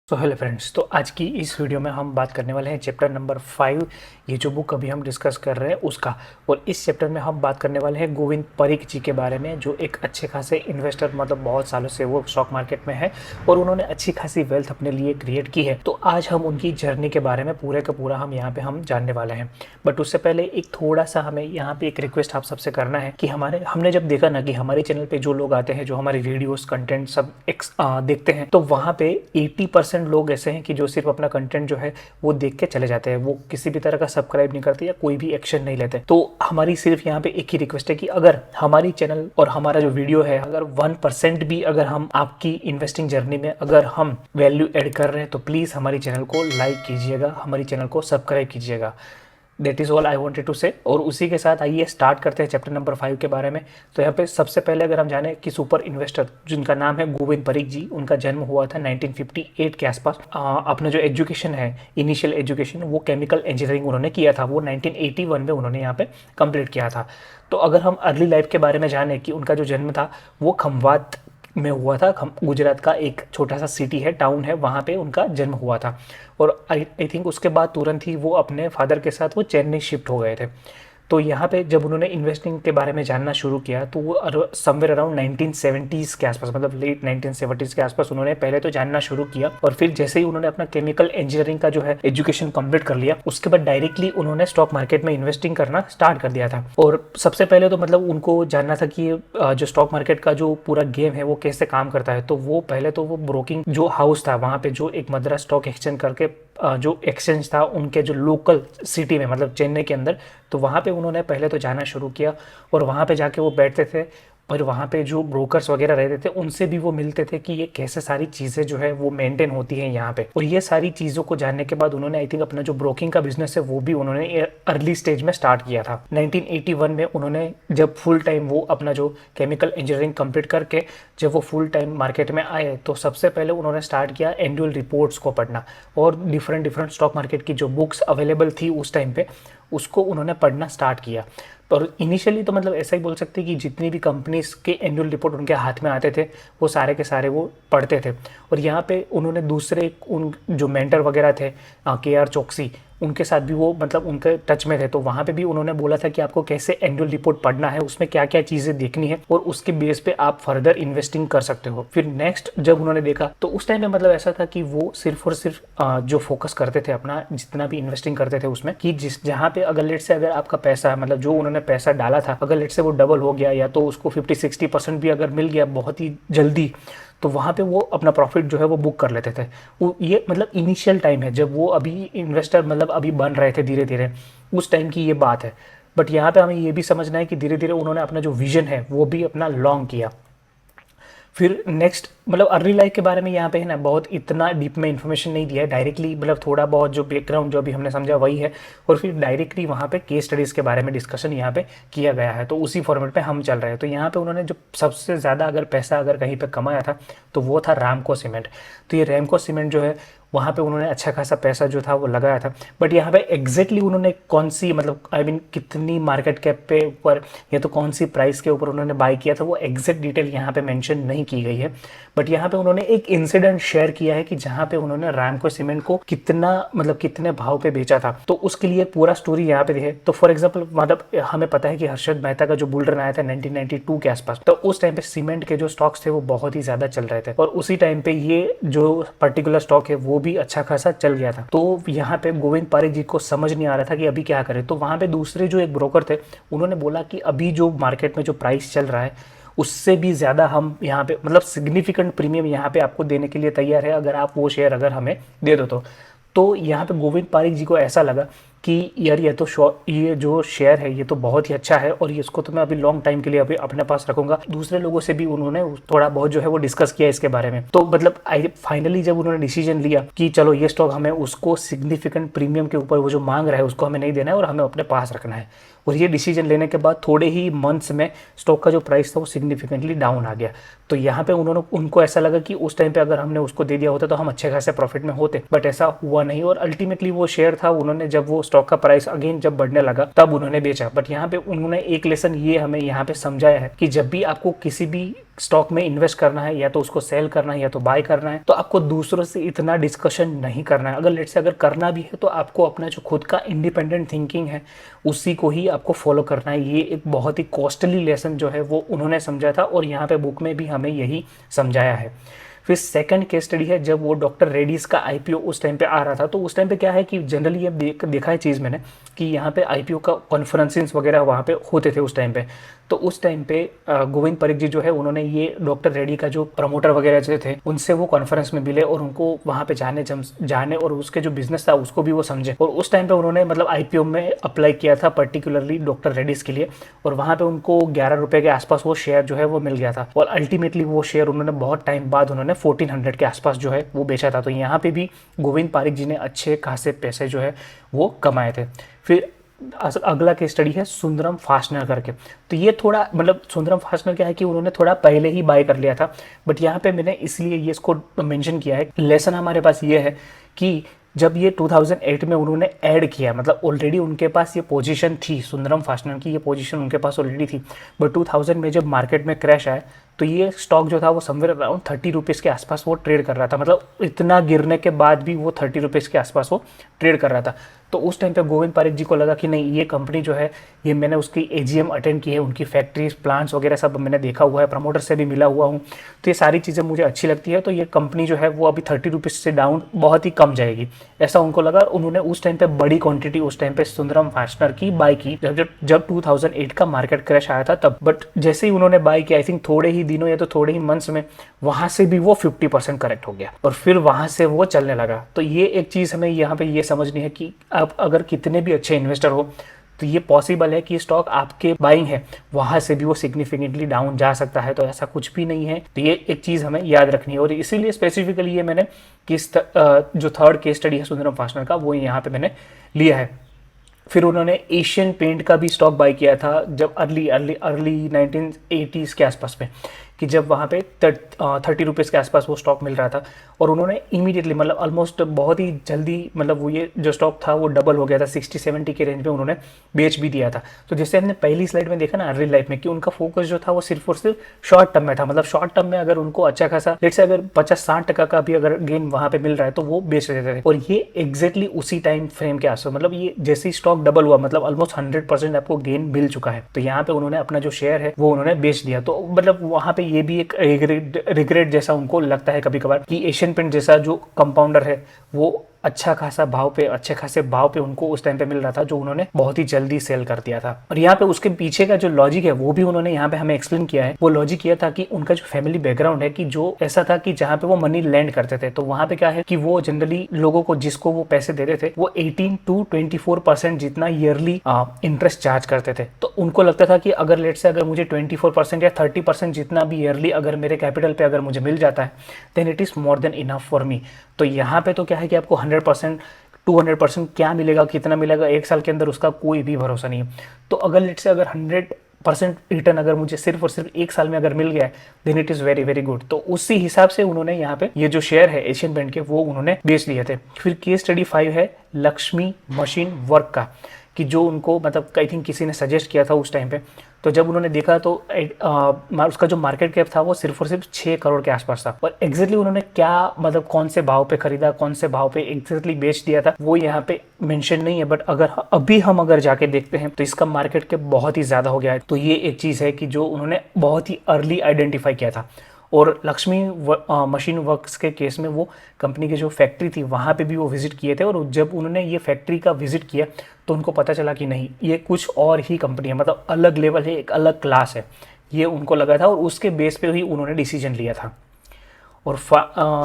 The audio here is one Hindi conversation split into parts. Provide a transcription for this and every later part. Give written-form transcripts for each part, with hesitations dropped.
सो हेलो फ्रेंड्स, तो आज की इस वीडियो में हम बात करने वाले हैं चैप्टर नंबर 5। ये जो बुक अभी हम डिस्कस कर रहे हैं उसका। और इस चैप्टर में हम बात करने वाले हैं गोविंद परीख जी के बारे में, जो एक अच्छे खासे इन्वेस्टर, मतलब बहुत सालों से वो स्टॉक मार्केट में है और उन्होंने अच्छी खासी वेल्थ अपने लिए क्रिएट की है। तो आज हम उनकी जर्नी के बारे में पूरे का पूरा हम यहाँ पे हम जानने वाले हैं। बट उससे पहले एक थोड़ा सा हमें यहाँ पे एक रिक्वेस्ट आप सबसे करना है कि हमने जब देखा ना कि हमारे चैनल पे जो लोग आते हैं, जो हमारे वीडियोस कंटेंट सब देखते हैं, तो वहाँ पे 80% लोग ऐसे हैं कि जो सिर्फ अपना कंटेंट जो है वो देख के चले जाते हैं। वो किसी भी तरह का सब्सक्राइब नहीं करते या कोई भी एक्शन नहीं लेते। तो हमारी सिर्फ यहाँ पे एक ही रिक्वेस्ट है कि अगर हमारी चैनल और हमारा जो वीडियो है, अगर 1% भी अगर हम आपकी इन्वेस्टिंग जर्नी में अगर हम वैल्यू ऐड कर रहे हैं, तो प्लीज़ हमारी चैनल को लाइक कीजिएगा, हमारी चैनल को सब्सक्राइब कीजिएगा। That is all I wanted to say. और उसी के साथ आइए स्टार्ट करते हैं चैप्टर नंबर 5 के बारे में। तो यहाँ पे सबसे पहले अगर हम जाने कि सुपर इन्वेस्टर जिनका नाम है गोविंद परीख जी, उनका जन्म हुआ था 1958 के आसपास। अपना जो एजुकेशन है, इनिशियल एजुकेशन, वो केमिकल इंजीनियरिंग उन्होंने किया था। वो 1981 में उन्होंने यहाँ पे कंप्लीट किया था। तो अगर हम अर्ली लाइफ के बारे में जाने कि उनका जो जन्म था वो खंभात में हुआ था। गुजरात का एक छोटा सा सिटी है, टाउन है, वहाँ पे उनका जन्म हुआ था। और आई थिंक उसके बाद तुरंत ही वो अपने फादर के साथ वो चेन्नई शिफ्ट हो गए थे। तो यहाँ पे जब उन्होंने इन्वेस्टिंग के बारे में जानना शुरू किया तो वो समवेयर अराउंड 1970s के आसपास, मतलब लेट 1970s के आसपास उन्होंने पहले तो जानना शुरू किया। और फिर जैसे ही उन्होंने अपना केमिकल इंजीनियरिंग का जो है एजुकेशन कंप्लीट कर लिया, उसके बाद डायरेक्टली उन्होंने स्टॉक मार्केट में इन्वेस्टिंग करना स्टार्ट कर दिया था। और सबसे पहले तो मतलब उनको जानना था कि जो स्टॉक मार्केट का जो पूरा गेम है वो कैसे काम करता है। तो वो पहले तो वो ब्रोकिंग जो हाउस था वहाँ पे, जो एक मद्रास स्टॉक एक्सचेंज करके जो एक्सचेंज था उनके जो लोकल सिटी में, मतलब चेन्नई के अंदर, तो वहाँ पे उन्होंने पहले तो जाना शुरू किया। और वहाँ पे जाके वो बैठते थे और वहाँ पे जो ब्रोकर्स वगैरह रहते थे उनसे भी वो मिलते थे कि ये कैसे सारी चीज़ें जो है वो मेंटेन होती हैं यहाँ पे। और ये सारी चीज़ों को जानने के बाद उन्होंने आई थिंक अपना जो ब्रोकिंग का बिजनेस है वो भी उन्होंने अर्ली स्टेज में स्टार्ट किया था। 1981 में उन्होंने जब फुल टाइम वो अपना जो केमिकल इंजीनियरिंग कंप्लीट करके जब वो फुल टाइम मार्केट में आए, तो सबसे पहले उन्होंने स्टार्ट किया एनुअल रिपोर्ट्स को पढ़ना और डिफरेंट स्टॉक मार्केट की जो बुक्स अवेलेबल थी उस टाइम पे उसको उन्होंने पढ़ना स्टार्ट किया। और इनिशियली तो मतलब ऐसा ही बोल सकते हैं कि जितनी भी कंपनीज के एनुअल रिपोर्ट उनके हाथ में आते थे वो सारे के सारे वो पढ़ते थे। और यहाँ पे उन्होंने दूसरे उन जो मेंटर वगैरह थे, KR चौकसी, उनके साथ भी वो मतलब उनके टच में थे। तो वहाँ पे भी उन्होंने बोला था कि आपको कैसे एनुअल रिपोर्ट पढ़ना है, उसमें क्या क्या चीज़ें देखनी है और उसके बेस पे आप फर्दर इन्वेस्टिंग कर सकते हो। फिर नेक्स्ट जब उन्होंने देखा तो उस टाइम में मतलब ऐसा था कि वो सिर्फ और सिर्फ जो फोकस करते थे अपना जितना भी इन्वेस्टिंग करते थे उसमें, कि जहाँ पे अगर लेट से अगर आपका पैसा, मतलब जो उन्होंने पैसा डाला था, अगर लेट से वो डबल हो गया या तो उसको 50-60% भी अगर मिल गया बहुत ही जल्दी, तो वहाँ पे वो अपना प्रॉफिट जो है वो बुक कर लेते थे। वो ये मतलब इनिशियल टाइम है जब वो अभी इन्वेस्टर मतलब अभी बन रहे थे धीरे धीरे, उस टाइम की ये बात है। बट यहाँ पे हमें ये भी समझना है कि धीरे धीरे उन्होंने अपना जो विजन है वो भी अपना लॉन्ग किया। फिर नेक्स्ट मतलब अर्ली लाइफ के बारे में यहाँ पे है ना बहुत इतना डीप में इन्फॉर्मेशन नहीं दिया है, डायरेक्टली मतलब थोड़ा बहुत जो बैकग्राउंड जो अभी हमने समझा वही है। और फिर डायरेक्टली वहाँ पे केस स्टडीज़ के बारे में डिस्कशन यहाँ पे किया गया है, तो उसी फॉर्मेट पे हम चल रहे हैं। तो यहाँ पे उन्होंने जो सबसे ज़्यादा अगर पैसा अगर कहीं पे कमाया था तो वो था रामको सीमेंट। तो ये रामको सीमेंट जो है वहाँ पे उन्होंने अच्छा खासा पैसा जो था वो लगाया था। बट यहाँ पे एग्जैक्टली उन्होंने कौन सी मतलब आई मीन कितनी मार्केट कैप पे ऊपर या तो कौन सी प्राइस के ऊपर उन्होंने बाय किया था वो एग्जैक्ट डिटेल यहाँ पे मेंशन नहीं की गई है। बट यहाँ पे उन्होंने एक इंसिडेंट शेयर किया है कि जहाँ पे उन्होंने रामको सीमेंट को कितना मतलब कितने भाव पे बेचा था, तो उसके लिए पूरा स्टोरी यहाँ पे है। तो फॉर एग्जाम्पल मतलब हमें पता है कि हर्षद मेहता का जो बुल रन आया था 1992 के आसपास, तो उस टाइम पे सीमेंट के जो स्टॉक्स थे वो बहुत ही ज्यादा चल रहे थे और उसी टाइम पे ये जो पर्टिकुलर स्टॉक है वो भी अच्छा खासा चल गया था। तो यहाँ पे गोविंद पारीख जी को समझ नहीं आ रहा था कि अभी क्या करें। तो वहाँ पे दूसरे जो एक ब्रोकर थे उन्होंने बोला कि अभी जो मार्केट में जो प्राइस चल रहा है उससे भी ज़्यादा हम यहाँ पे मतलब सिग्निफिकेंट प्रीमियम यहाँ पे आपको देने के लिए तैयार है अगर आप वो शेयर अगर हमें दे दो तो यहाँ पे गोविंद पारीख जी को ऐसा लगा कि यार ये जो शेयर है ये तो बहुत ही अच्छा है और इसको तो मैं अभी लॉन्ग टाइम के लिए अभी अपने पास रखूंगा। दूसरे लोगों से भी उन्होंने थोड़ा बहुत जो है वो डिस्कस किया इसके बारे में। तो मतलब फाइनली जब उन्होंने डिसीजन लिया कि चलो ये स्टॉक हमें उसको सिग्निफिकेंट प्रीमियम के ऊपर वो जो मांग रहा है उसको हमें नहीं देना है और हमें अपने पास रखना है। और ये डिसीजन लेने के बाद थोड़े ही मंथ्स में स्टॉक का जो प्राइस था वो सिग्निफिकेंटली डाउन आ गया। तो यहाँ पे उनको ऐसा लगा कि उस टाइम पे अगर हमने उसको दे दिया होता तो हम अच्छे खासे प्रॉफिट में होते, बट ऐसा हुआ नहीं। और अल्टीमेटली वो शेयर था, उन्होंने जब वो स्टॉक का प्राइस अगेन जब बढ़ने लगा तब उन्होंने बेचा। बट यहाँ पे उन्होंने एक लेसन ये हमें यहाँ पे समझाया है कि जब भी आपको किसी भी स्टॉक में इन्वेस्ट करना है, या तो उसको सेल करना है या तो बाय करना है, तो आपको दूसरों से इतना डिस्कशन नहीं करना है। अगर करना भी है तो आपको अपना जो खुद का इंडिपेंडेंट थिंकिंग है उसी को ही आपको फॉलो करना है। ये एक बहुत ही कॉस्टली लेसन जो है वो उन्होंने समझा था, और यहाँ पे बुक में भी हमें यही समझाया है। फिर सेकंड केस स्टडी है, जब वो डॉक्टर रेड्डीज का आईपीओ उस टाइम पे आ रहा था, तो उस टाइम पे क्या है कि जनरली ये देखा है चीज़ मैंने कि यहाँ पे आईपीओ का कॉन्फ्रेंसेस वगैरह वहाँ पे होते थे उस टाइम पे। तो उस टाइम पे गोविंद परिक जी जो है उन्होंने ये डॉक्टर रेड्डी का जो प्रमोटर वगैरह जो थे उनसे वो कॉन्फ्रेंस में मिले और उनको वहाँ पे जाने और उसके जो बिजनेस था उसको भी वो समझे। और उस टाइम पे उन्होंने मतलब आईपीओ में अप्लाई किया था पर्टिकुलरली डॉक्टर रेड्डीज के लिए, और वहाँ पे उनको 11 रुपये के आसपास वो शेयर जो है वो मिल गया था। और अल्टीमेटली वो शेयर उन्होंने बहुत टाइम बाद उन्होंने 1400 के आसपास जो है वो बेचा था। तो यहाँ पे भी गोविंद पारिक जी ने अच्छे खासे पैसे जो है वो कमाए थे। फिर अगला केस स्टडी है सुंदरम फास्टनर करके। तो ये थोड़ा मतलब सुंदरम फास्टनर क्या है कि उन्होंने थोड़ा पहले ही बाय कर लिया था, बट यहाँ पे मैंने इसलिए ये इसको मेंशन किया है। लेसन हमारे पास ये है कि जब ये 2008 में उन्होंने ऐड किया, मतलब ऑलरेडी उनके पास ये पोजीशन थी, सुंदरम फास्टनर की ये पोजीशन उनके पास ऑलरेडी थी, बट 2000 में जब मार्केट में क्रैश आया तो ये स्टॉक जो था वो समवेयर अराउंड 30 रुपीज़ के आसपास वो ट्रेड कर रहा था। मतलब इतना गिरने के बाद भी वो 30 रुपीज़ के आसपास वो ट्रेड कर रहा था। तो उस टाइम पे गोविंद पारिक जी को लगा कि नहीं, ये कंपनी जो है, ये मैंने उसकी एजीएम अटेंड की है, उनकी फैक्ट्रीज प्लांट्स वगैरह सब मैंने देखा हुआ है, प्रमोटर से भी मिला हुआ हूँ, तो ये सारी चीज़ें मुझे अच्छी लगती है, तो ये कंपनी जो है वो अभी 30 रुपीज़ से डाउन बहुत ही कम जाएगी, ऐसा उनको लगा। उन्होंने उस टाइम पे बड़ी क्वांटिटी उस टाइम पे सुंदरम फास्टनर की बाय की जब 2008 का मार्केट क्रैश आया था तब। बट जैसे ही उन्होंने बाय किया, आई थिंक थोड़े ही दिनों या तो थोड़े ही मंथ्स में वहां से भी वो 50% करेक्ट हो गया और फिर वहां से वो चलने लगा। तो ये एक चीज़ हमें यहाँ पे ये समझनी है कि आप अगर कितने भी अच्छे इन्वेस्टर हो तो ये पॉसिबल है कि स्टॉक आपके बाइंग है वहां से भी वो सिग्निफिकेंटली डाउन जा सकता है। तो ऐसा कुछ भी नहीं है, तो ये एक चीज़ हमें याद रखनी है। और इसीलिए स्पेसिफिकली ये मैंने जो थर्ड केस स्टडी है सुंदरम फास्टनर का वो यहाँ पे मैंने लिया है। फिर उन्होंने एशियन पेंट का भी स्टॉक बाय किया था जब अर्ली 1980s के आसपास में, कि जब वहाँ पे 30 रुपीज़ के आसपास वो स्टॉक मिल रहा था, और उन्होंने इमीडिएटली मतलब ऑलमोस्ट बहुत ही जल्दी मतलब वो ये जो स्टॉक था वो डबल हो गया था, 60-70 के रेंज में उन्होंने बेच भी दिया था। तो जैसे हमने पहली स्लाइड में देखा ना अर्ली लाइफ में कि उनका फोकस जो था वो सिर्फ और सिर्फ शॉर्ट टर्म में था। मतलब शॉर्ट टर्म में अगर उनको अच्छा खासा लेट से अगर 50-60% का भी अगर गेन वहाँ पे मिल रहा है तो वो बेच देते थे। और ये एग्जैक्टली उसी टाइम फ्रेम के आसपास, मतलब ये जैसे ही स्टॉक डबल हुआ मतलब ऑलमोस्ट 100% आपको गेन मिल चुका है, तो यहाँ पे उन्होंने अपना जो शेयर है वो उन्होंने बेच दिया। तो मतलब वहाँ पे ये भी एक रिग्रेट जैसा उनको लगता है कभी कभार कि एशियन पेंट जैसा जो कंपाउंडर है वो अच्छा खासा भाव पे, अच्छे खासे भाव पे उनको उस टाइम पे मिल रहा था, जो उन्होंने बहुत ही जल्दी सेल कर दिया था। और यहाँ पे उसके पीछे का जो लॉजिक है वो भी उन्होंने यहाँ पे हमें एक्सप्लेन किया है। वो लॉजिक ये था कि उनका जो फैमिली बैकग्राउंड है कि जो ऐसा था कि जहाँ पे वो मनी लैंड करते थे, तो वहाँ पे क्या है कि वो जनरली लोगों को जिसको वो पैसे देते थे वो 18 to 24% जितना ईयरली इंटरेस्ट चार्ज करते थे। तो उनको लगता था कि अगर लेट से अगर मुझे 24% या 30% जितना भी ईयरली अगर मेरे कैपिटल पे अगर मुझे मिल जाता है then it is more than enough for me. तो यहाँ पे तो क्या है कि आपको 100% 200% क्या मिलेगा, कितना मिलेगा एक साल के अंदर, उसका कोई भी भरोसा नहीं है। तो अगर लेट से अगर 100% रिटर्न अगर मुझे सिर्फ और सिर्फ एक साल में अगर मिल गया है then it is very very good. तो उसी हिसाब से उन्होंने यहाँ पे ये जो शेयर है एशियन पेंट के वो उन्होंने बेच लिए थे। फिर केस स्टडी 5 है लक्ष्मी मशीन वर्क का, कि जो उनको मतलब आई थिंक किसी ने सजेस्ट किया था उस टाइम पे। तो जब उन्होंने देखा तो उसका जो मार्केट कैप था वो सिर्फ और सिर्फ 6 करोड़ के आसपास था। और एग्जैक्टली उन्होंने क्या मतलब कौन से भाव पे खरीदा, कौन से भाव पे एग्जैक्टली बेच दिया था वो यहाँ पे मेंशन नहीं है, बट अगर अभी हम अगर जाके देखते हैं तो इसका मार्केट कैप बहुत ही ज़्यादा हो गया है। तो ये एक चीज़ है कि जो उन्होंने बहुत ही अर्ली आइडेंटिफाई किया था। और लक्ष्मी मशीन वर्क्स के केस में वो कंपनी की जो फैक्ट्री थी वहाँ पे भी वो विजिट किए थे, और जब उन्होंने ये फैक्ट्री का विजिट किया तो उनको पता चला कि नहीं, ये कुछ और ही कंपनी है, मतलब अलग लेवल है, एक अलग क्लास है, ये उनको लगा था। और उसके बेस पे ही उन्होंने डिसीजन लिया था। और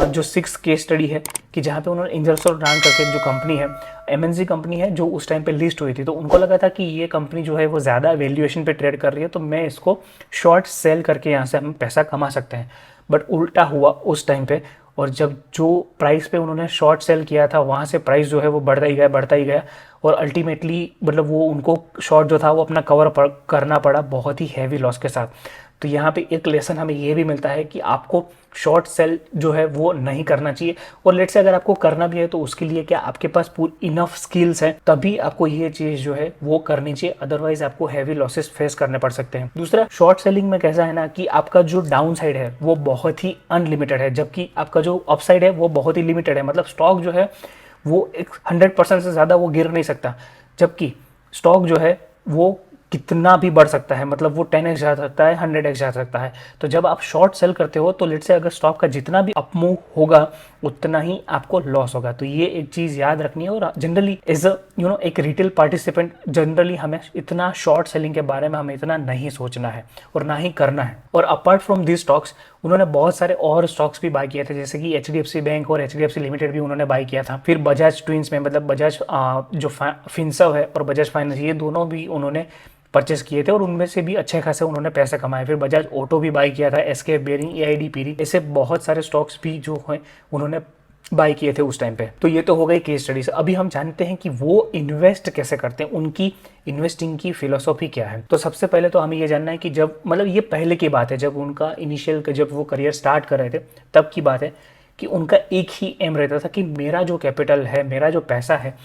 जो 6 केस स्टडी है कि जहाँ पे उन्होंने इंजर्सोर ब्रांड करके जो कंपनी है एमएनसी कंपनी है जो उस टाइम पे लिस्ट हुई थी, तो उनको लगा था कि ये कंपनी जो है वो ज़्यादा वैल्यूएशन पे ट्रेड कर रही है, तो मैं इसको शॉर्ट सेल करके यहाँ से हम पैसा कमा सकते हैं। बट उल्टा हुआ उस टाइम पे, और जब जो प्राइस पे उन्होंने शॉर्ट सेल किया था वहाँ से प्राइस जो है वो बढ़ता ही गया और अल्टीमेटली मतलब वो उनको शॉर्ट जो था वो अपना कवर करना पड़ा बहुत ही हैवी लॉस के साथ। तो यहाँ पे एक लेसन हमें ये भी मिलता है कि आपको शॉर्ट सेल जो है वो नहीं करना चाहिए। और लेट्स से अगर आपको करना भी है तो उसके लिए क्या आपके पास पूरी इनफ स्किल्स है, तभी आपको ये चीज जो है वो करनी चाहिए, अदरवाइज आपको हैवी लॉसेस फेस करने पड़ सकते हैं। दूसरा, शॉर्ट सेलिंग में कैसा है ना कि आपका जो डाउन साइड है वो बहुत ही अनलिमिटेड है, जबकि आपका जो अपसाइड है वो बहुत ही लिमिटेड है। मतलब स्टॉक जो है वो एक 100% से ज़्यादा वो गिर नहीं सकता, जबकि स्टॉक जो है वो कितना भी बढ़ सकता है, मतलब वो 10x जा सकता है, 100x जा सकता है। तो जब आप शॉर्ट सेल करते हो तो लेट्स से अगर स्टॉक का जितना भी अपमूव होगा उतना ही आपको लॉस होगा। तो ये एक चीज़ याद रखनी है। और जनरली एज अ एक रिटेल पार्टिसिपेंट जनरली हमें इतना शॉर्ट सेलिंग के बारे में हमें इतना नहीं सोचना है और ना ही करना है। और अपार्ट फ्रॉम दिस स्टॉक्स उन्होंने बहुत सारे और स्टॉक्स भी बाय किए थे, जैसे कि HDFC बैंक और HDFC लिमिटेड भी उन्होंने बाय किया था। फिर बजाज ट्विंस में, मतलब बजाज जो फिनसर्व है और बजाज फाइनेंस, ये दोनों भी उन्होंने परचेस किए थे और उनमें से भी अच्छे खासे उन्होंने पैसे कमाए। फिर बजाज ऑटो भी बाय किया था, SKF बेयरिंग, AID पीरी, ऐसे बहुत सारे स्टॉक्स भी जो हैं उन्होंने बाय किए थे उस टाइम पे। तो ये तो हो गई केस स्टडी से। अभी हम जानते हैं कि वो इन्वेस्ट कैसे करते हैं, उनकी इन्वेस्टिंग की फिलोसॉफी क्या है। तो सबसे पहले तो हमें ये जानना है कि जब, मतलब ये पहले की बात है, जब उनका इनिशियल जब वो करियर स्टार्ट कर रहे थे तब की बात है, कि उनका एक ही एम रहता था कि मेरा जो कैपिटल है, मेरा जो पैसा है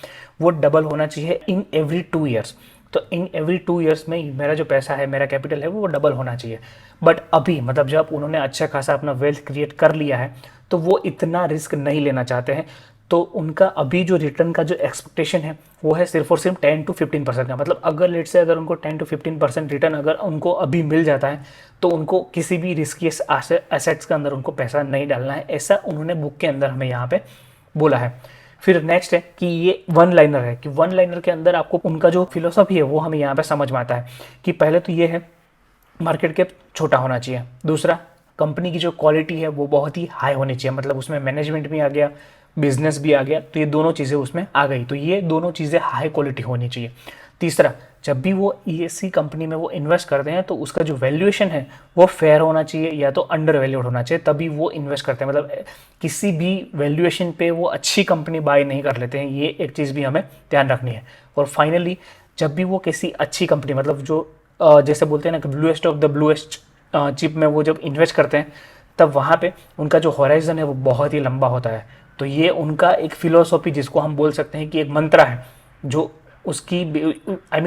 वो डबल होना चाहिए इन एवरी 2 ईयर्स। तो इन एवरी 2 ईयर्स में मेरा जो पैसा है, मेरा कैपिटल है वो डबल होना चाहिए। बट अभी मतलब जब उन्होंने अच्छा खासा अपना वेल्थ क्रिएट कर लिया है तो वो इतना रिस्क नहीं लेना चाहते हैं। तो उनका अभी जो रिटर्न का जो एक्सपेक्टेशन है वो है सिर्फ और सिर्फ 10 to 15% का। मतलब अगर लेट से अगर उनको 10 to 15% रिटर्न अगर उनको अभी मिल जाता है तो उनको किसी भी रिस्कियस एसेट्स के अंदर उनको पैसा नहीं डालना है, ऐसा उन्होंने बुक के अंदर हमें यहाँ पे बोला है। फिर नेक्स्ट है कि ये वन लाइनर है, कि वन लाइनर के अंदर आपको उनका जो फिलोसॉफी है वो हमें यहाँ पे समझ में आता है कि पहले तो ये है मार्केट कैप छोटा होना चाहिए। दूसरा, कंपनी की जो क्वालिटी है वो बहुत ही हाई होनी चाहिए, मतलब उसमें मैनेजमेंट भी आ गया, बिजनेस भी आ गया, तो ये दोनों चीज़ें उसमें आ गई, तो ये दोनों चीज़ें हाई क्वालिटी होनी चाहिए। तीसरा, जब भी वो ESC कंपनी में वो इन्वेस्ट करते हैं तो उसका जो वैल्यूएशन है वो फेयर होना चाहिए या तो अंडर वैल्यूड होना चाहिए, तभी वो इन्वेस्ट करते हैं। मतलब किसी भी वैल्यूएशन पे वो अच्छी कंपनी बाय नहीं कर लेते हैं, ये एक चीज़ भी हमें ध्यान रखनी है। और फाइनली, जब भी वो किसी अच्छी कंपनी, मतलब जो जैसे बोलते हैं ना कि bluest of the bluest chip में वो जब इन्वेस्ट करते हैं तब वहाँ पे उनका जो हॉराइजन है वो बहुत ही लंबा होता है। तो ये उनका एक फिलोसॉफी, जिसको हम बोल सकते हैं कि एक मंत्र है, जो उसकी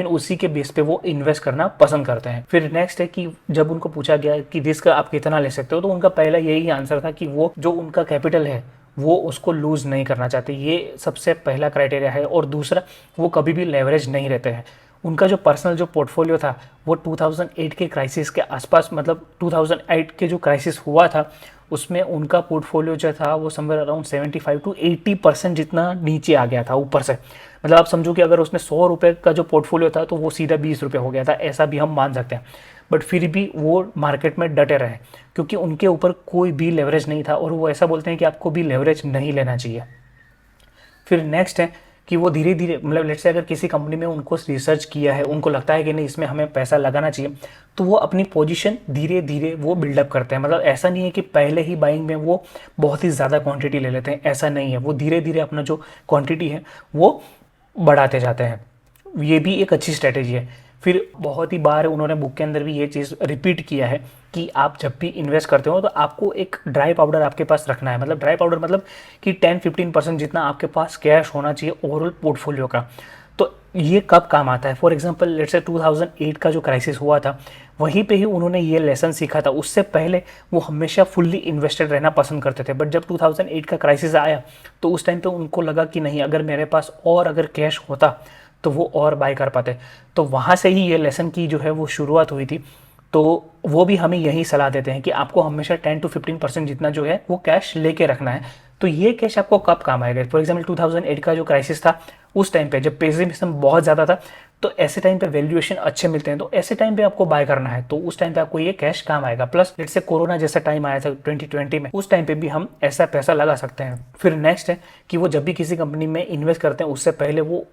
उसी के बेस पे वो इन्वेस्ट करना पसंद करते हैं। फिर नेक्स्ट है कि जब उनको पूछा गया कि रिस्क आप कितना ले सकते हो, तो उनका पहला यही आंसर था कि वो जो उनका कैपिटल है वो उसको लूज़ नहीं करना चाहते, ये सबसे पहला क्राइटेरिया है। और दूसरा, वो कभी भी लेवरेज नहीं रहते हैं। उनका जो पर्सनल जो पोर्टफोलियो था वो 2008 के क्राइसिस के आसपास, मतलब 2008 के जो क्राइसिस हुआ था उसमें उनका पोर्टफोलियो जो था वो समवेयर अराउंड 75 to 80% जितना नीचे आ गया था ऊपर से। मतलब आप समझो कि अगर उसने 100 रुपये का जो पोर्टफोलियो था तो वो सीधा 20 रुपये हो गया था, ऐसा भी हम मान सकते हैं। बट फिर भी वो मार्केट में डटे रहे क्योंकि उनके ऊपर कोई भी लेवरेज नहीं था, और वो ऐसा बोलते हैं कि आपको भी लेवरेज नहीं लेना चाहिए। फिर नेक्स्ट है कि वो धीरे धीरे, मतलब लेट्स से अगर किसी कंपनी में उनको रिसर्च किया है, उनको लगता है कि नहीं इसमें हमें पैसा लगाना चाहिए, तो वो अपनी पोजीशन धीरे धीरे वो बिल्डअप करते हैं। मतलब ऐसा नहीं है कि पहले ही बाइंग में वो बहुत ही ज़्यादा क्वांटिटी ले लेते हैं, ऐसा नहीं है। वो धीरे धीरे अपना जो क्वांटिटी है वो बढ़ाते जाते हैं, ये भी एक अच्छी स्ट्रैटेजी है। फिर बहुत ही बार उन्होंने बुक के अंदर भी ये चीज़ रिपीट किया है कि आप जब भी इन्वेस्ट करते हो तो आपको एक ड्राई पाउडर आपके पास रखना है। मतलब ड्राई पाउडर मतलब कि 10-15% जितना आपके पास कैश होना चाहिए ओवरऑल पोर्टफोलियो का। तो ये कब काम आता है? फॉर एग्जांपल लेट्स से 2008 का जो क्राइसिस हुआ था वहीं पे ही उन्होंने ये लेसन सीखा था। उससे पहले वो हमेशा फुल्ली इन्वेस्टेड रहना पसंद करते थे, बट जब 2008 का क्राइसिस आया तो उस टाइम पे उनको लगा कि नहीं, अगर मेरे पास और अगर कैश होता तो वो और बाय कर पाते। तो वहाँ से ही ये लेसन की जो है वो शुरुआत हुई थी। तो वो भी हमें यही सलाह देते हैं कि आपको हमेशा 10 to 15% जितना जो है वो कैश लेके रखना है। तो ये कैश आपको कब काम आएगा? फॉर एग्जाम्पल 2008 का जो क्राइसिस था उस टाइम पे जब पेसिमिज्म बहुत ज़्यादा था, तो ऐसे टाइम पे वैल्यूएशन अच्छे मिलते हैं, तो ऐसे टाइम पे आपको बाय करना है, तो उस टाइम पे आपको ये कैश काम आएगा। प्लस लेट्स से कोरोना जैसा टाइम आया था 2020 में, उस टाइम पे भी हम ऐसा पैसा लगा सकते हैं। फिर नेक्स्ट है कि वो जब भी किसी कंपनी में इन्वेस्ट करते हैं उससे पहले वो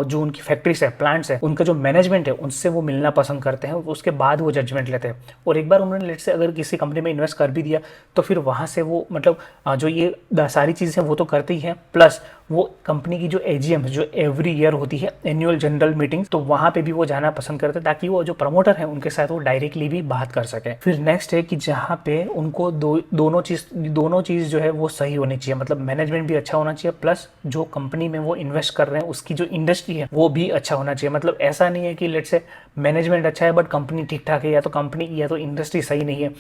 जो उनकी फैक्ट्रीज है, प्लांट्स है, उनका जो मैनेजमेंट है उनसे वो मिलना पसंद करते हैं, उसके बाद वो जजमेंट लेते हैं। और एक बार उन्होंने लेट्स से अगर किसी कंपनी में इन्वेस्ट कर भी दिया तो फिर वहाँ से वो मतलब जो ये सारी चीज़ें वो तो करते ही हैं, प्लस वो कंपनी की जो AGM जो एवरी ईयर होती है, एनुअल जनरल मीटिंग, तो वहाँ पे भी वो जाना पसंद करते हैं ताकि वो जो प्रमोटर है उनके साथ वो डायरेक्टली भी बात कर सके। फिर नेक्स्ट है कि जहाँ पे उनको दोनों चीज़ जो है वो सही होनी चाहिए, मतलब मैनेजमेंट भी अच्छा होना चाहिए प्लस जो कंपनी में वो इन्वेस्ट कर रहे हैं उसकी जो इंडस्ट्री है वो भी अच्छा होना चाहिए। मतलब ऐसा नहीं है कि लेट्स से मैनेजमेंट अच्छा है बट कंपनी ठीक ठाक है, या तो कंपनी या तो इंडस्ट्री सही नहीं है,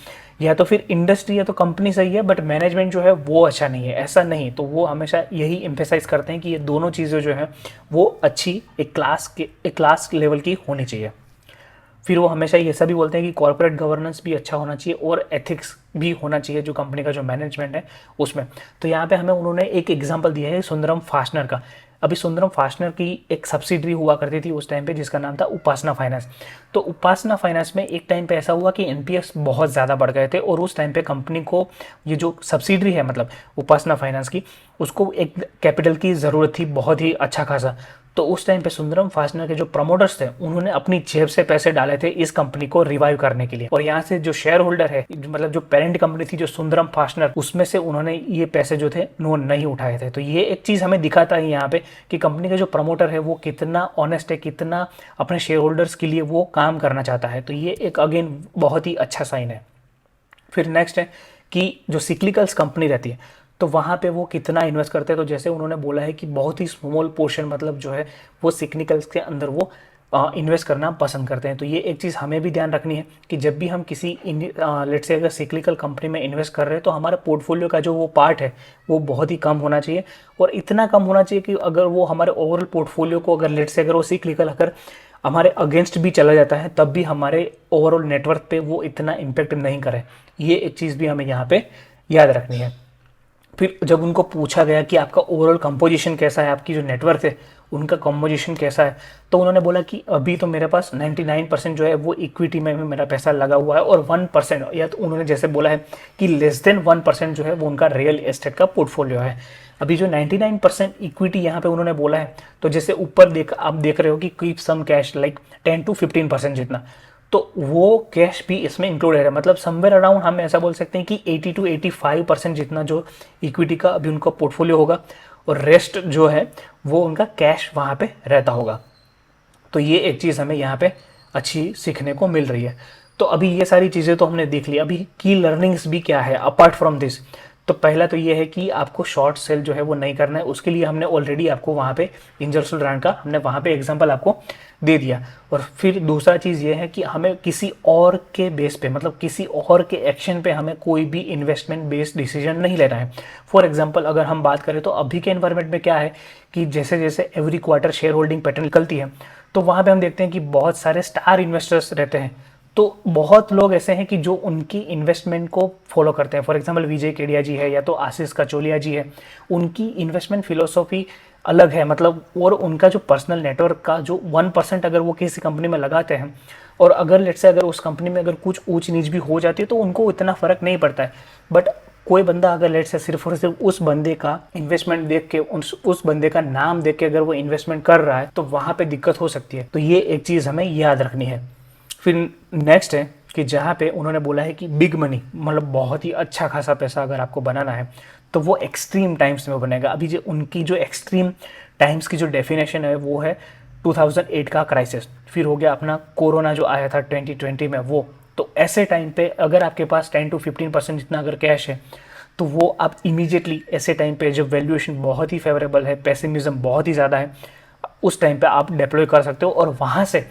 या तो फिर इंडस्ट्री या तो कंपनी सही है बट मैनेजमेंट जो है वो अच्छा नहीं है, ऐसा नहीं। तो वो हमेशा यही एम्फेसाइज करते हैं कि ये दोनों चीज़ें जो है वो अच्छी एक क्लास लेवल की होनी चाहिए। फिर वो हमेशा ये ऐसा भी बोलते हैं कि कॉर्पोरेट गवर्नेंस भी अच्छा होना चाहिए और एथिक्स भी होना चाहिए जो कंपनी का जो मैनेजमेंट है उसमें। तो यहाँ पे हमें उन्होंने एक एग्जांपल दिया है सुंदरम फास्टनर का। अभी सुंदरम फास्टनर की एक सब्सिडरी हुआ करती थी उस टाइम पे जिसका नाम था उपासना फाइनेंस। तो उपासना फाइनेंस में एक टाइम पे ऐसा हुआ कि एनपीएस बहुत ज़्यादा बढ़ गए थे और उस टाइम पे कंपनी को ये जो सब्सिडरी है मतलब उपासना फाइनेंस की, उसको एक कैपिटल की ज़रूरत थी बहुत ही अच्छा खासा। तो उस टाइम पे सुंदरम फास्टनर के जो प्रमोटर्स थे उन्होंने अपनी जेब से पैसे डाले थे इस कंपनी को रिवाइव करने के लिए, और यहाँ से जो शेयर होल्डर है मतलब जो पेरेंट कंपनी थी जो सुंदरम फास्टनर, उसमें से उन्होंने ये पैसे जो थे वो नहीं उठाए थे। तो ये एक चीज़ हमें दिखाता है यहाँ पे कि कंपनी का जो प्रमोटर है वो कितना ऑनेस्ट है, कितना अपने शेयर होल्डर्स के लिए वो काम करना चाहता है। तो ये एक अगेन बहुत ही अच्छा साइन है। फिर नेक्स्ट है कि जो सिक्लिकल्स कंपनी रहती है तो वहाँ पे वो कितना इन्वेस्ट करते हैं। तो जैसे उन्होंने बोला है कि बहुत ही स्मॉल पोर्शन मतलब जो है वो सिक्लिकल्स के अंदर वो इन्वेस्ट करना पसंद करते हैं। तो ये एक चीज़ हमें भी ध्यान रखनी है कि जब भी हम किसी लेट्स से अगर सिक्लिकल कंपनी में इन्वेस्ट कर रहे हैं तो हमारा पोर्टफोलियो का जो वो पार्ट है वो बहुत ही कम होना चाहिए, और इतना कम होना चाहिए कि अगर वो हमारे ओवरऑल पोर्टफोलियो को अगर लेट्स से अगर वो सिक्लिकल अगर हमारे अगेंस्ट भी चला जाता है तब भी हमारे ओवरऑल नेटवर्क पे वो इतना इम्पेक्ट नहीं करे। ये एक चीज़ भी हमें यहाँ पे याद रखनी है। फिर जब उनको पूछा गया कि आपका ओवरऑल कंपोजिशन कैसा है, आपकी जो नेटवर्क है उनका कंपोजिशन कैसा है, तो उन्होंने बोला कि अभी तो मेरे पास 99% जो है वो इक्विटी में मेरा पैसा लगा हुआ है, और 1% या तो उन्होंने जैसे बोला है कि लेस देन 1% जो है वो उनका रियल एस्टेट का पोर्टफोलियो है। अभी जो 99% इक्विटी यहाँ पे उन्होंने बोला है, तो जैसे ऊपर आप देख रहे हो कि keep some cash like 10 to 15% जितना, तो वो कैश भी इसमें इंक्लूड है। मतलब समवेयर अराउंड हम ऐसा बोल सकते हैं कि 80 to 85% जितना जो इक्विटी का अभी उनका पोर्टफोलियो होगा, और रेस्ट जो है वो उनका कैश वहाँ पे रहता होगा। तो ये एक चीज़ हमें यहाँ पे अच्छी सीखने को मिल रही है। तो अभी ये सारी चीज़ें तो हमने देख ली, अभी की लर्निंग्स भी क्या है अपार्ट फ्रॉम दिस। तो पहला तो ये है कि आपको शॉर्ट सेल जो है वो नहीं करना है, उसके लिए हमने ऑलरेडी आपको वहाँ पे इंजरसुल ब्रांड का हमने वहाँ पे एग्जांपल आपको दे दिया। और फिर दूसरा चीज़ ये है कि हमें किसी और के बेस पे मतलब किसी और के एक्शन पे हमें कोई भी इन्वेस्टमेंट बेस्ड डिसीजन नहीं लेना है। फॉर एग्जांपल अगर हम बात करें तो अभी के एनवायरनमेंट में क्या है कि जैसे जैसे every quarter share holding pattern निकलती है तो वहाँ पे हम देखते हैं कि बहुत सारे स्टार इन्वेस्टर्स रहते हैं। तो बहुत लोग ऐसे हैं कि जो उनकी इन्वेस्टमेंट को फॉलो करते हैं। फॉर एग्जांपल विजय केडिया जी है या तो आशीष कचोलिया जी है, उनकी इन्वेस्टमेंट फिलोसॉफी अलग है मतलब, और उनका जो पर्सनल नेटवर्क का जो 1% अगर वो किसी कंपनी में लगाते हैं और अगर लेट्स से अगर उस कंपनी में अगर कुछ ऊंच नीच भी हो जाती है तो उनको इतना फ़र्क नहीं पड़ता है। बट कोई बंदा अगर लेट्स से सिर्फ और सिर्फ उस बंदे का इन्वेस्टमेंट देख के उस बंदे का नाम देख के अगर वो इन्वेस्टमेंट कर रहा है तो वहाँ पे दिक्कत हो सकती है। तो ये एक चीज़ हमें याद रखनी है। फिर नेक्स्ट है कि जहाँ पे उन्होंने बोला है कि बिग मनी मतलब बहुत ही अच्छा खासा पैसा अगर आपको बनाना है तो वो एक्सट्रीम टाइम्स में बनेगा। अभी जो उनकी जो एक्सट्रीम टाइम्स की जो डेफिनेशन है वो है 2008 का क्राइसिस, फिर हो गया अपना कोरोना जो आया था 2020 में वो। तो ऐसे टाइम पे अगर आपके पास 10 to 15% जितना अगर कैश है तो वो आप इमीडिएटली ऐसे टाइम पे जब वैल्यूएशन बहुत ही फेवरेबल है, पेसिमिज्म बहुत ही ज़्यादा है, उस टाइम पे आप डिप्लॉय कर सकते हो और वहाँ से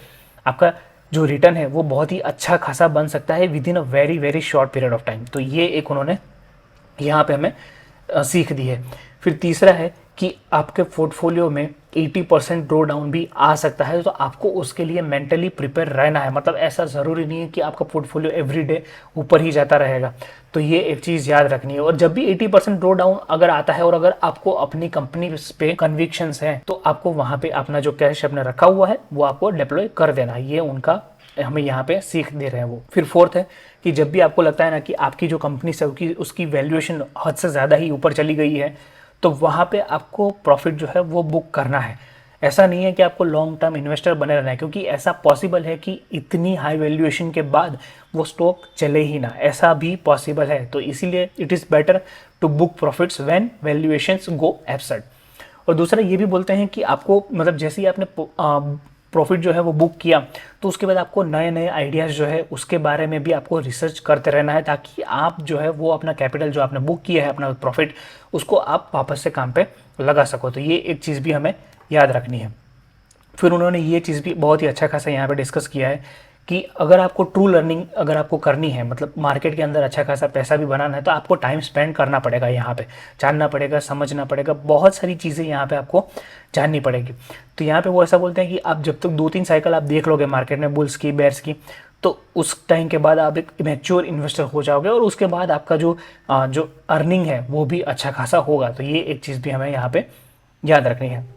आपका जो रिटर्न है वो बहुत ही अच्छा खासा बन सकता है with in a very very short period of time. तो ये एक उन्होंने यहाँ पे हमें सीख दी है। फिर तीसरा है कि आपके पोर्टफोलियो में 80% ड्रॉ डाउन भी आ सकता है, तो आपको उसके लिए मेंटली प्रिपेयर रहना है। मतलब ऐसा ज़रूरी नहीं है कि आपका पोर्टफोलियो एवरीडे ऊपर ही जाता रहेगा। तो ये एक चीज़ याद रखनी है। और जब भी 80% ड्रॉ डाउन अगर आता है और अगर आपको अपनी कंपनी पे कन्विक्शंस हैं तो आपको वहाँ पे अपना जो कैश अपने रखा हुआ है वो आपको डिप्लॉय कर देना। ये उनका हमें यहाँ पे सीख दे रहे हैं वो। फिर फोर्थ है कि जब भी आपको लगता है ना कि आपकी जो कंपनी से उसकी वैल्यूएशन हद से ज़्यादा ही ऊपर चली गई है तो वहाँ पे आपको प्रॉफिट जो है वो बुक करना है। ऐसा नहीं है कि आपको लॉन्ग टर्म इन्वेस्टर बने रहना है, क्योंकि ऐसा पॉसिबल है कि इतनी हाई वैल्यूएशन के बाद वो स्टॉक चले ही ना, ऐसा भी पॉसिबल है। तो इसीलिए it is better to book profits when valuations go absurd. और दूसरा ये भी बोलते हैं कि आपको मतलब जैसे ही आपने प्रॉफिट जो है वो बुक किया तो उसके बाद आपको नए नए आइडियाज़ जो है उसके बारे में भी आपको रिसर्च करते रहना है, ताकि आप जो है वो अपना कैपिटल जो आपने बुक किया है अपना प्रॉफिट उसको आप वापस से काम पे लगा सको। तो ये एक चीज़ भी हमें याद रखनी है। फिर उन्होंने ये चीज़ भी बहुत ही अच्छा खासा यहाँ पे डिस्कस किया है कि अगर आपको ट्रू लर्निंग अगर आपको करनी है, मतलब मार्केट के अंदर अच्छा खासा पैसा भी बनाना है, तो आपको टाइम स्पेंड करना पड़ेगा, यहाँ पे जानना पड़ेगा, समझना पड़ेगा, बहुत सारी चीज़ें यहाँ पे आपको जाननी पड़ेगी। तो यहाँ पे वो ऐसा बोलते हैं कि आप जब तक 2-3 साइकिल आप देख लोगे मार्केट में बुल्स की बेयर्स की, तो उस टाइम के बाद आप एक मैच्योर इन्वेस्टर हो जाओगे और उसके बाद आपका जो अर्निंग है वो भी अच्छा खासा होगा। तो ये एक चीज़ भी हमें यहाँ पे याद रखनी है।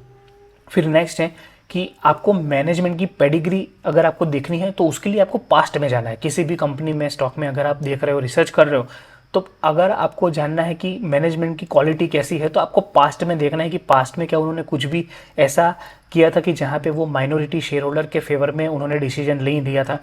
फिर नेक्स्ट है कि आपको मैनेजमेंट की पेडिग्री अगर आपको देखनी है तो उसके लिए आपको पास्ट में जाना है। किसी भी कंपनी में स्टॉक में अगर आप देख रहे हो, रिसर्च कर रहे हो, तो अगर आपको जानना है कि मैनेजमेंट की क्वालिटी कैसी है तो आपको पास्ट में देखना है कि पास्ट में क्या उन्होंने कुछ भी ऐसा किया था कि जहाँ पे वो माइनॉरिटी शेयर होल्डर के फेवर में उन्होंने डिसीजन नहीं लिया था।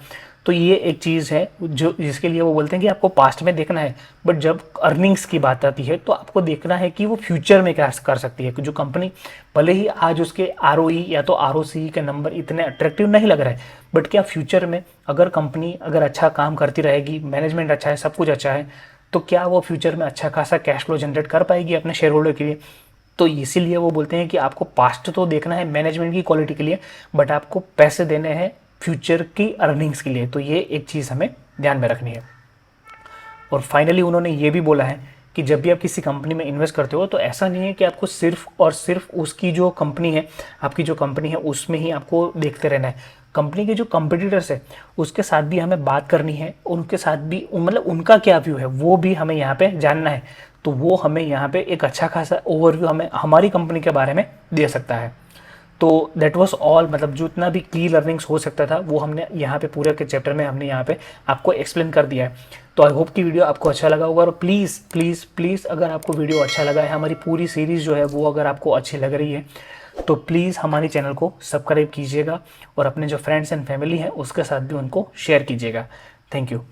तो ये एक चीज़ है जो जिसके लिए वो बोलते हैं कि आपको पास्ट में देखना है, बट जब अर्निंग्स की बात आती है तो आपको देखना है कि वो फ्यूचर में क्या कर सकती है। जो कंपनी भले ही आज उसके ROE या तो ROCE के नंबर इतने अट्रैक्टिव नहीं लग रहे हैं, बट क्या फ्यूचर में अगर कंपनी अगर अच्छा काम करती रहेगी, मैनेजमेंट अच्छा है, सब कुछ अच्छा है, तो क्या वो फ्यूचर में अच्छा खासा कैश फ्लो जनरेट कर पाएगी अपने शेयर होल्डर के लिए। तो इसीलिए वो बोलते हैं कि आपको पास्ट तो देखना है मैनेजमेंट की क्वालिटी के लिए, बट आपको पैसे देने हैं फ्यूचर की अर्निंग्स के लिए। तो ये एक चीज़ हमें ध्यान में रखनी है। और फाइनली उन्होंने ये भी बोला है कि जब भी आप किसी कंपनी में इन्वेस्ट करते हो तो ऐसा नहीं है कि आपको सिर्फ और सिर्फ उसकी जो कंपनी है, आपकी जो कंपनी है उसमें ही आपको देखते रहना है। कंपनी के जो कंपटीटर्स है उसके साथ भी हमें बात करनी है, उनके साथ भी मतलब उनका क्या व्यू है वो भी हमें यहाँ पे जानना है। तो वो हमें यहाँ पे एक अच्छा खासा ओवरव्यू हमें हमारी कंपनी के बारे में दे सकता है। तो दैट वाज ऑल, मतलब जो इतना भी की लर्निंग्स हो सकता था वो हमने यहाँ पे पूरे के चैप्टर में हमने यहाँ पे आपको एक्सप्लेन कर दिया है। तो आई होप कि वीडियो आपको अच्छा लगा होगा। और प्लीज़ प्लीज़ प्लीज़ अगर आपको वीडियो अच्छा लगा है, हमारी पूरी सीरीज़ जो है वो अगर आपको अच्छी लग रही है, तो प्लीज़ हमारे चैनल को सब्सक्राइब कीजिएगा और अपने जो फ्रेंड्स एंड फैमिली हैं उसके साथ भी उनको शेयर कीजिएगा। Thank you.